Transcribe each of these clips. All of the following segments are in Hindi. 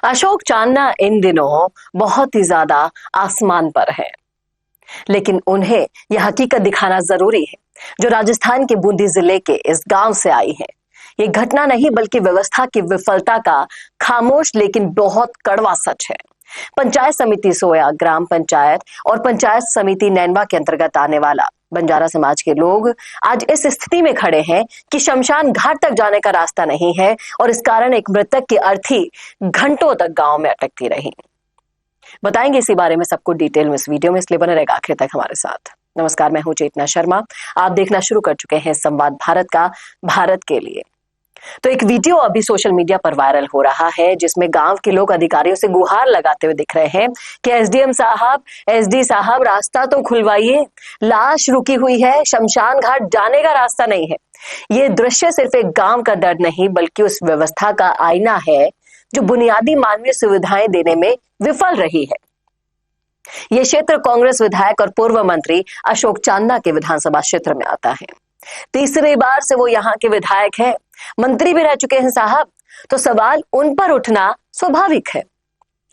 अशोक चांदना इन दिनों बहुत ही ज्यादा आसमान पर है, लेकिन उन्हें यह हकीकत दिखाना जरूरी है जो राजस्थान के बूंदी जिले के इस गांव से आई है। ये घटना नहीं बल्कि व्यवस्था की विफलता का खामोश लेकिन बहुत कड़वा सच है। पंचायत समिति सोया, ग्राम पंचायत और पंचायत समिति नैनवा के अंतर्गत आने वाला बंजारा समाज के लोग आज इस स्थिति में खड़े हैं कि शमशान घाट तक जाने का रास्ता नहीं है और इस कारण एक मृतक की अर्थी घंटों तक गांव में अटकती रही। बताएंगे इसी बारे में सबको डिटेल में इस वीडियो में, इसलिए बने रहेगा आखिर तक हमारे साथ। नमस्कार, मैं हूं चेतना शर्मा। आप देखना शुरू कर चुके हैं संवाद भारत का, भारत के लिए। तो एक वीडियो अभी सोशल मीडिया पर वायरल हो रहा है जिसमें गांव के लोग अधिकारियों से गुहार लगाते हुए दिख रहे हैं कि एसडीएम साहब, एसडी साहब, रास्ता तो खुलवाइए, लाश रुकी हुई है, शमशान घाट जाने का रास्ता नहीं है। ये दृश्य सिर्फ एक गांव का दर्द नहीं बल्कि उस व्यवस्था का आईना है जो बुनियादी मानवीय सुविधाएं देने में विफल रही है। यह क्षेत्र कांग्रेस विधायक और पूर्व मंत्री अशोक चांदना के विधानसभा क्षेत्र में आता है। तीसरी बार से वो यहाँ के विधायक है, मंत्री भी रह चुके हैं साहब, तो सवाल उन पर उठना स्वाभाविक है।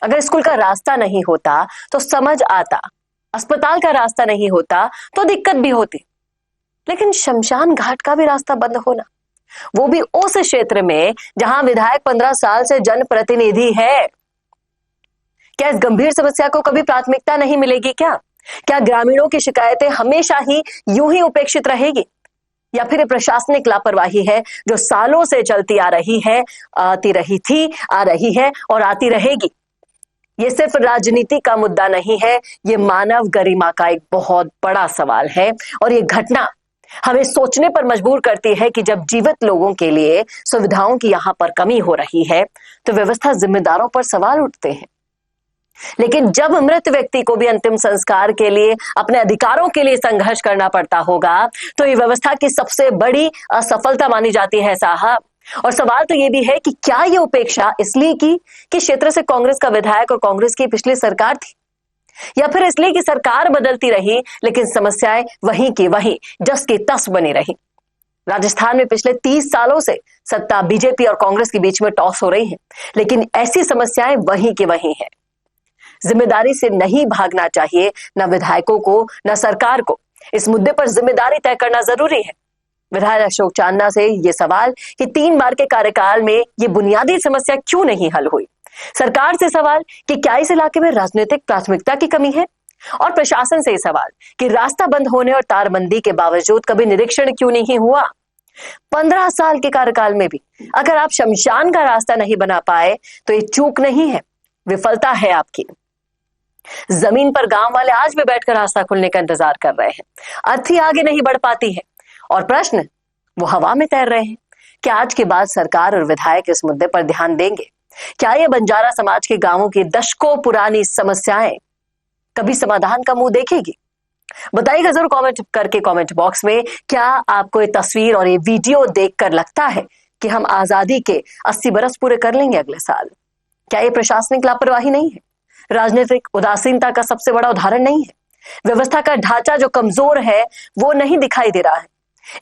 अगर स्कूल का रास्ता नहीं होता तो समझ आता, अस्पताल का रास्ता नहीं होता तो दिक्कत भी होती, लेकिन शमशान घाट का भी रास्ता बंद होना, वो भी उस क्षेत्र में जहां विधायक 15 साल से जनप्रतिनिधि है। क्या इस गंभीर समस्या को कभी प्राथमिकता नहीं मिलेगी? क्या ग्रामीणों की शिकायतें हमेशा ही यूं ही उपेक्षित रहेगी, या फिर प्रशासनिक लापरवाही है जो सालों से चलती आ रही है, आती रही थी, आ रही है और आती रहेगी? ये सिर्फ राजनीति का मुद्दा नहीं है, ये मानव गरिमा का एक बहुत बड़ा सवाल है। और ये घटना हमें सोचने पर मजबूर करती है कि जब जीवित लोगों के लिए सुविधाओं की यहां पर कमी हो रही है तो व्यवस्था जिम्मेदारों पर सवाल उठते हैं, लेकिन जब मृत व्यक्ति को भी अंतिम संस्कार के लिए, अपने अधिकारों के लिए संघर्ष करना पड़ता होगा तो ये व्यवस्था की सबसे बड़ी असफलता मानी जाती है साहब। और सवाल तो ये भी है कि क्या ये उपेक्षा इसलिए की कि क्षेत्र से कांग्रेस का विधायक और कांग्रेस की पिछली सरकार थी, या फिर इसलिए कि सरकार बदलती रही लेकिन समस्याएं वहीं की वहीं जस की तस बनी रही। राजस्थान में पिछले 30 सालों से सत्ता बीजेपी और कांग्रेस के बीच में टॉस हो रही है, लेकिन ऐसी समस्याएं वहीं की वहीं है। जिम्मेदारी से नहीं भागना चाहिए, न विधायकों को न सरकार को। इस मुद्दे पर जिम्मेदारी तय करना जरूरी है। विधायक अशोक चांदना से ये सवाल कि 3 बार के कार्यकाल में ये बुनियादी समस्या क्यों नहीं हल हुई। सरकार से सवाल कि क्या इस इलाके में राजनीतिक प्राथमिकता की कमी है, और प्रशासन से सवाल कि रास्ता बंद होने और तारबंदी के बावजूद कभी निरीक्षण क्यों नहीं हुआ। 15 साल के कार्यकाल में भी अगर आप शमशान का रास्ता नहीं बना पाए तो ये चूक नहीं है, विफलता है आपकी। जमीन पर गांव वाले आज भी बैठकर रास्ता खुलने का इंतजार कर रहे हैं, अर्थी आगे नहीं बढ़ पाती है और प्रश्न वो हवा में तैर रहे हैं। क्या आज के बाद सरकार और विधायक इस मुद्दे पर ध्यान देंगे? क्या ये बंजारा समाज के गांवों की दशकों पुरानी समस्याएं कभी समाधान का मुंह देखेगी? बताइएगा जरूर कमेंट करके, कमेंट बॉक्स में। क्या आपको ये तस्वीर और ये वीडियो देखकर लगता है कि हम आजादी के 80 बरस पूरे कर लेंगे अगले साल? क्या ये प्रशासनिक लापरवाही नहीं है, राजनीतिक उदासीनता का सबसे बड़ा उदाहरण नहीं है? व्यवस्था का ढांचा जो कमजोर है वो नहीं दिखाई दे रहा है?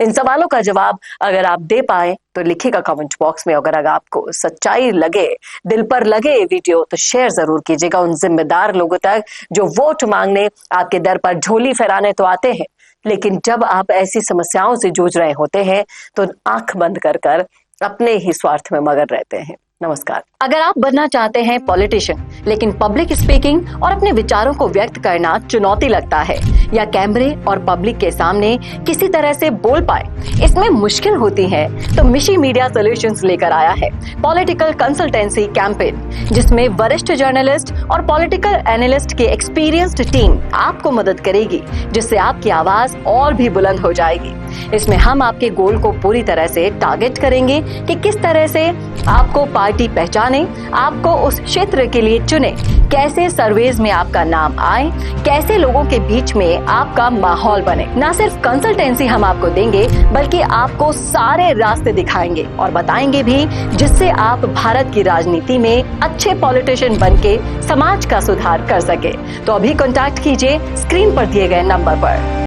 इन सवालों का जवाब अगर आप दे पाए तो लिखिएगा कमेंट बॉक्स में। अगर आपको सच्चाई लगे, दिल पर लगे ये वीडियो, तो शेयर जरूर कीजिएगा उन जिम्मेदार लोगों तक जो वोट मांगने आपके दर पर झोली फहराने तो आते हैं, लेकिन जब आप ऐसी समस्याओं से जूझ रहे होते हैं तो आंख बंद कर अपने ही स्वार्थ में मगन रहते हैं। नमस्कार। अगर आप बनना चाहते हैं पॉलिटिशियन, लेकिन पब्लिक स्पीकिंग और अपने विचारों को व्यक्त करना चुनौती लगता है, या कैमरे और पब्लिक के सामने किसी तरह से बोल पाए इसमें मुश्किल होती है, तो मिशी मीडिया सॉल्यूशंस लेकर आया है पॉलिटिकल कंसल्टेंसी कैंपेन, जिसमें वरिष्ठ जर्नलिस्ट और पॉलिटिकल एनालिस्ट की एक्सपीरियंस्ड टीम आपको मदद करेगी, जिससे आपकी आवाज और भी बुलंद हो जाएगी। इसमें हम आपके गोल को पूरी तरह से टारगेट करेंगे कि किस तरह से आपको पार्टी पहचाने, आपको उस क्षेत्र के लिए चुने, कैसे सर्वेज में आपका नाम आए, कैसे लोगों के बीच में आपका माहौल बने। न सिर्फ कंसल्टेंसी हम आपको देंगे बल्कि आपको सारे रास्ते दिखाएंगे और बताएंगे भी, जिससे आप भारत की राजनीति में अच्छे पॉलिटिशियन बनके समाज का सुधार कर सके। तो अभी कॉन्टैक्ट कीजिए स्क्रीन पर दिए गए नंबर पर।